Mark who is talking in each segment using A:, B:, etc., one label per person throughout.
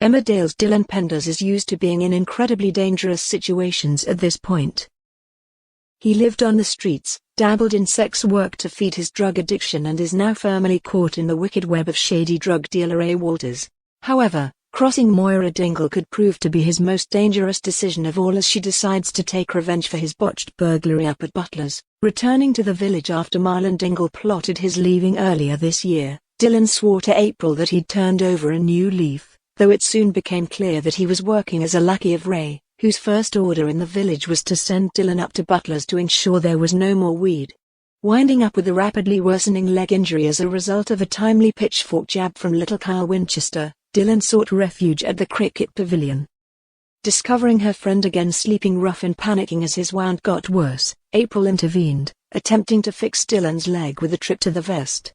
A: Emmerdale's Dylan Penders is used to being in incredibly dangerous situations at this point. He lived on the streets, dabbled in sex work to feed his drug addiction, and is now firmly caught in the wicked web of shady drug dealer A. Walters. However, crossing Moira Dingle could prove to be his most dangerous decision of all, as she decides to take revenge for his botched burglary up at Butler's. Returning to the village after Marlon Dingle plotted his leaving earlier this year, Dylan swore to April that he'd turned over a new leaf, though it soon became clear that he was working as a lackey of Ray, whose first order in the village was to send Dylan up to Butler's to ensure there was no more weed. Winding up with a rapidly worsening leg injury as a result of a timely pitchfork jab from little Kyle Winchester, Dylan sought refuge at the cricket pavilion. Discovering her friend again sleeping rough and panicking as his wound got worse, April intervened, attempting to fix Dylan's leg with a trip to the vest.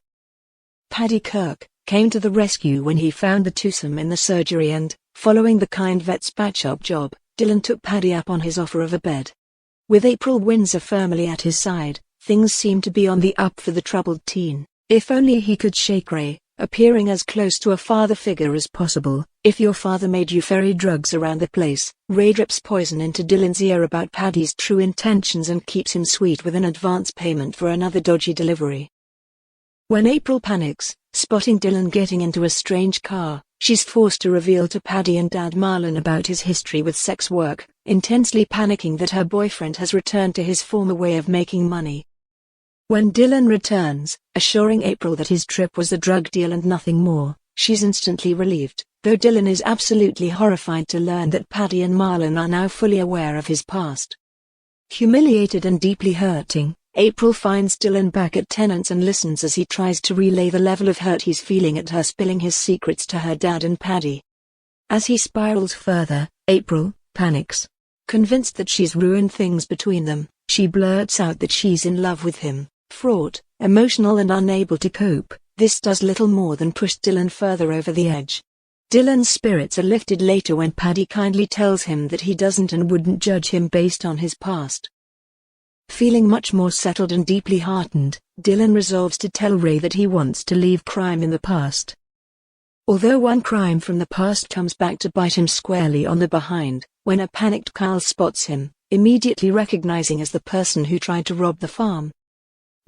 A: Paddy Kirk came to the rescue when he found the twosome in the surgery, and, following the kind vet's patch-up job, Dylan took Paddy up on his offer of a bed. With April Windsor firmly at his side, things seemed to be on the up for the troubled teen. If only he could shake Ray, appearing as close to a father figure as possible. If your father made you ferry drugs around the place, Ray drips poison into Dylan's ear about Paddy's true intentions and keeps him sweet with an advance payment for another dodgy delivery. When April panics, spotting Dylan getting into a strange car, she's forced to reveal to Paddy and Dad Marlon about his history with sex work, intensely panicking that her boyfriend has returned to his former way of making money. When Dylan returns, assuring April that his trip was a drug deal and nothing more, she's instantly relieved, though Dylan is absolutely horrified to learn that Paddy and Marlon are now fully aware of his past. Humiliated and deeply hurting, April finds Dylan back at Tennant's and listens as he tries to relay the level of hurt he's feeling at her spilling his secrets to her dad and Paddy. As he spirals further, April panics. Convinced that she's ruined things between them, she blurts out that she's in love with him. Fraught, emotional and unable to cope, this does little more than push Dylan further over the edge. Dylan's spirits are lifted later when Paddy kindly tells him that he doesn't and wouldn't judge him based on his past. Feeling much more settled and deeply heartened, Dylan resolves to tell Ray that he wants to leave crime in the past. Although one crime from the past comes back to bite him squarely on the behind, when a panicked Kyle spots him, immediately recognizing as the person who tried to rob the farm.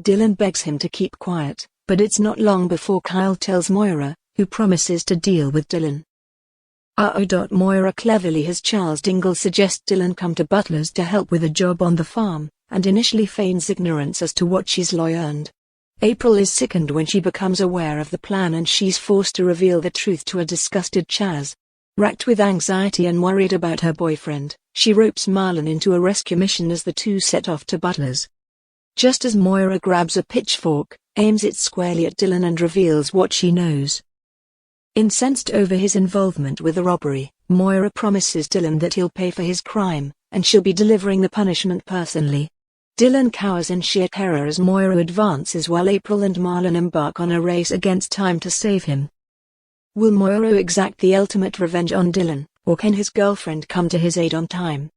A: Dylan begs him to keep quiet, but it's not long before Kyle tells Moira, who promises to deal with Dylan. Moira cleverly has Charles Dingle suggest Dylan come to Butler's to help with a job on the farm, and initially feigns ignorance as to what she's learned. April is sickened when she becomes aware of the plan, and she's forced to reveal the truth to a disgusted Chaz. Racked with anxiety and worried about her boyfriend, she ropes Marlon into a rescue mission as the two set off to Butler's. Just as Moira grabs a pitchfork, aims it squarely at Dylan and reveals what she knows. Incensed over his involvement with the robbery, Moira promises Dylan that he'll pay for his crime, and she'll be delivering the punishment personally. Dylan cowers in sheer terror as Moira advances while April and Marlon embark on a race against time to save him. Will Moira exact the ultimate revenge on Dylan, or can his girlfriend come to his aid on time?